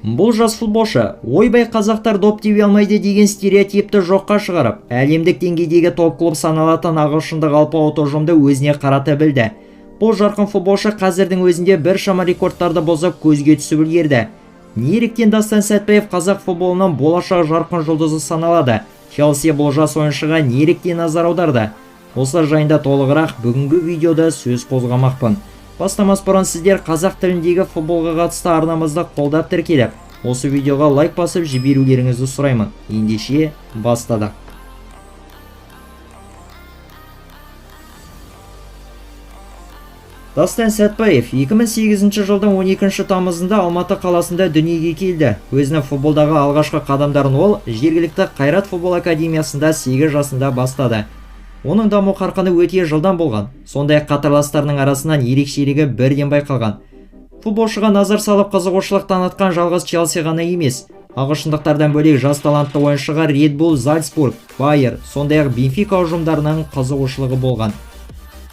Бұл жас футболшы ойбай қазақтар доп теуе алмайды деген стереотипті жоққа шығарып, әлемдік деңгейдегі топ клуб саналатын ағылшындық алпауыт ұжымды өзіне қарата білді. Бұл жарқын футболшы қазірдің өзінде біршама рекордтарды бұзып көзге түсіп үлгерді. Неліктен Дастан Сәтбаев қазақ футболының болашақ жарқын жұлдызы саналады? Челси бұл жас ойыншыға неліктен назар аударды? Осы жайында толығырақ бүгінгі видеода сөз қозғамақпын. Бастамас бұрын сіздер қазақ тіліндегі футболға қатысты арнамызды қолдап тіркеліп, осы видеоға лайк басып жіберулеріңізді сұраймын. Ендеше бастадық. Дастан Сәтбаев 2008 жылдың 12 тамызында Алматы қаласында дүниеге келді. Өзінің футболдағы алғашқы қадамдарын ол жергілікті Қайрат футбол академиясында 8 жасында бастады. Оның даму қарқыны өте жылдан болған. Сондай қатарластарының арасынан ерекшелігі бірден байқалған. Футболшыға назар салып қызығушылық танытқан жалғыз Челси ғана емес. Ағылшындықтардан бөлек жас талантты ойыншыға Red Bull, Зальцбург, Байер, сондай-ақ Бенфика ұжымдарының қызығушылығы болған.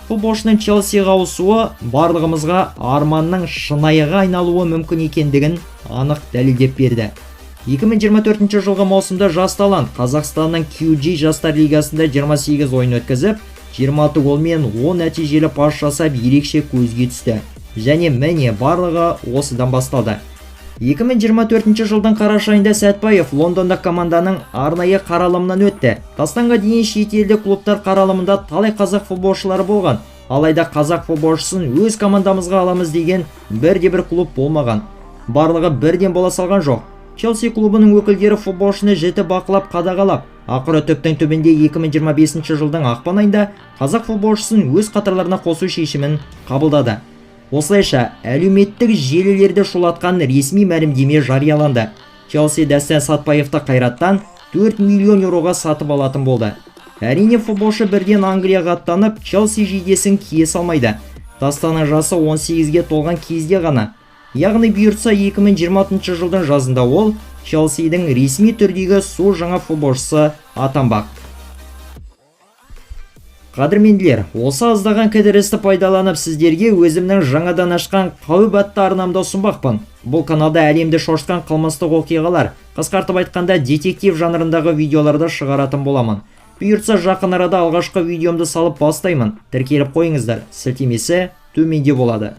Футболшының Челсиға ауысуы барлығымызға арманның шынайыға айналуы мүмкін екендігін анық дәлелдеп берді. 2024 жылғы маусымда жас талант Қазақстанның QG жастар лигасында 28 ойын өткізіп, 26 голмен 10 нәтижелі пас жасап ерекше көзге түсті. Және міне барлығы осыдан басталды. 2024 жылдың қараша айында Сәтбаев Лондонда команданың арнайы қаралымынан өтті. Тастанға дейін шетелдік клубтар қаралымында талай қазақ футболшылары болған. Алайда қазақ футболшысын өз командамызға аламыз деген бірде-бір клуб болмаған. Барлығы бірден бола салған жоқ. Челси клубының өкілдері футболшыны жіті бақылап қадағалап, ақыры түптің түбінде 2025 жылдың ақпан айында қазақ футболшысын өз қатарларына қосу шешімін қабылдады. Осылайша әлеуметтік желілерді шулатқан ресми мәлімдеме жарияланды. Челси Дастан Сәтбаевты Қайраттан 4 миллион еуроға сатып алатын болды. Әрине футболшы бірден Англияға аттанып, Челси жейдесін кие салмайды. Дастанның жасы 18-ге толған кезде ғана. Яғни бұйыртса 2026 жылдың жазында ол Челсидің ресми түрдегі су жаңа футболшысы атанбақ. Қадірменділер, осы аздаған кідірісті пайдаланып сіздерге өзімнің жаңадан ашқан қауіп атты арнамды ұсынбақпын. Бұл каналда әлемді шошытқан қылмыстық оқиғалар, қысқартып айтқанда детектив жанрындағы видеоларды шығаратын боламын. Бұйыртса жақын арада алғашқы видеомды салып бастаймын. Тіркеліп қойыңыздар, сілтемесі төменде болады.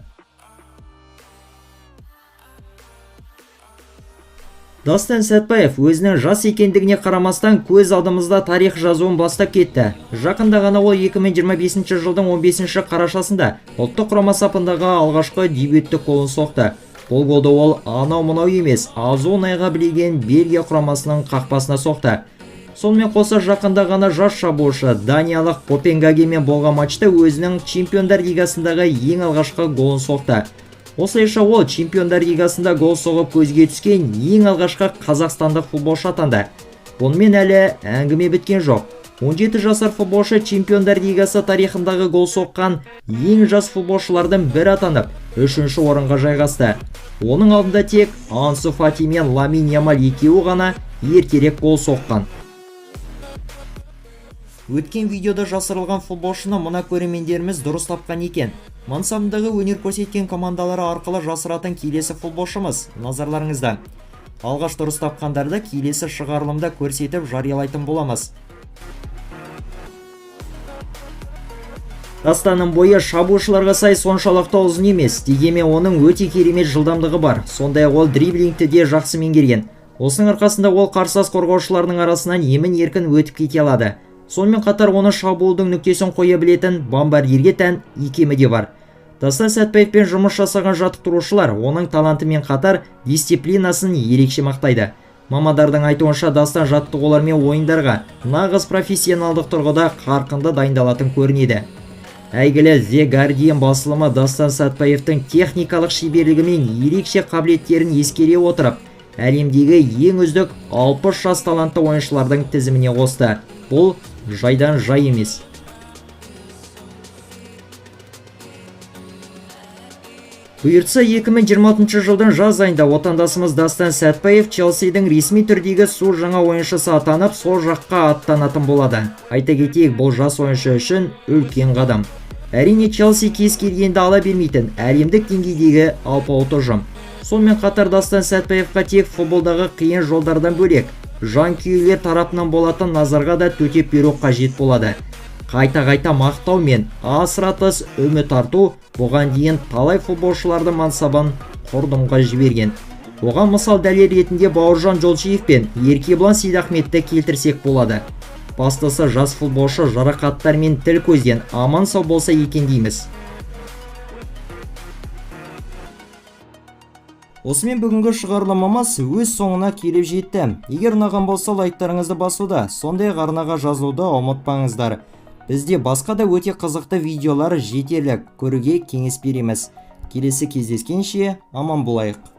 Дастан Сәтбаев өзінің жас екендігіне қарамастан көз алдымызда тарих жазуын бастап кетті. Жақында ғана ол 2025 жылдың 15 қарашасында ұлттық құрама сапындағы алғашқы дебюттік голын соқты. Бұл голды ол анау-мынау емес, азу-найға білеген Бельгия құрамасының қақпасына соқты. Сонымен қоса жақында ғана жас шабуылшы даниялық Копенгагенмен болған матчта өзінің Чемпиондар лигасындағы ең алғашқы голын соқты. Осылайша ол Чемпиондар лигасында гол соғып көзге түскен ең алғашқы қазақстандық футболшы атанды. Бұнымен әлі әңгіме біткен жоқ. 17 жасар футболшы Чемпиондар лигасы тарихындағы гол соққан ең жас футболшылардың бірі атанып, 3-ші орынға жайғасты. Оның алдында тек Ансу Фати мен Ламин Ямаль екеуі ғана ертерек гол соққан. Өткен видеода жасырылған футболшыны мына көрермендеріміз дұрыс тапқан екен. Мансабындағы өнер көрсеткен командалары арқылы жасыратын келесі футболшымыз назарларыңызда. Алғаш дұрыс тапқандарды келесі шығарылымда көрсетіп жариялайтын боламыз. Дастанның бойы шабуылшыларға сай соншалықты ұзын емес, дегенмен оның өте керемет жылдамдығы бар. Сондай ол дриблингті де жақсы меңгерген. Осының арқасында ол қарсылас қорғаушылардың арасынан емін-еркін өтіп кете алады. Сонымен қатар оны шабуылдың нүктесін қоя білетін бомбардирге тән икемі де бар. Дастан Сәтбаевпен жұмыс жасаған жаттықтырушылар оның талантымен қатар дисциплинасын ерекше мақтайды. Мамандардың айтуынша Дастан жаттығулар мен ойындарға нағыз профессионалдық тұрғыда қарқынды дайындалатын көрінеді. Әйгілі The Guardian басылымы Дастан Сәтбаевтың техникалық шеберлігі мен ерекше қабілеттерін ескере отырып, әлемдегі ең үздік 60 жас талантты ойыншылардың тізіміне қосты. Бұл жайдан жай емес. Бұйыртса 2026 жылдың жаз айында отандасымыз Дастан Сәтбаев Челсидің ресми түрдегі су жаңа ойыншысы атанып, сол жаққа аттанатын болады. Айта кетейік, бұл жас ойыншы үшін үлкен қадам. Әрине Челси кез келгенді ала бермейтін әлемдік деңгейдегі алпауыт ұжым. Сонымен қатар Дастан Сәтпаевқа тек футболдағы қиын жолдардан бөлек жанкүйерлер тарапынан болатын назарға да төтеп беру қажет болады. Қайта мақтау мен асыра тыс үміт арту бұған дейін талай футболшыларды мансабын құрдымға жіберген. Оған мысал дәлел ретінде Бауыржан Жолшиев пен Еркебұлан Сейдахметті келтірсек болады. Бастысы жас футболшы жарақаттар мен тіл көзден аман сау болса екен дейміз. Осымен бүгінгі шығарылымымыз өз соңына келіп жетті. Егер ұнаған болса лайктарыңызды басуды, сондай-ақ арнаға жазуды ұмытпаңыздар. Бізде басқа да өте қызықты видеолар жетерлік, көруге кеңес береміз. Келесі кездескенше аман болайық.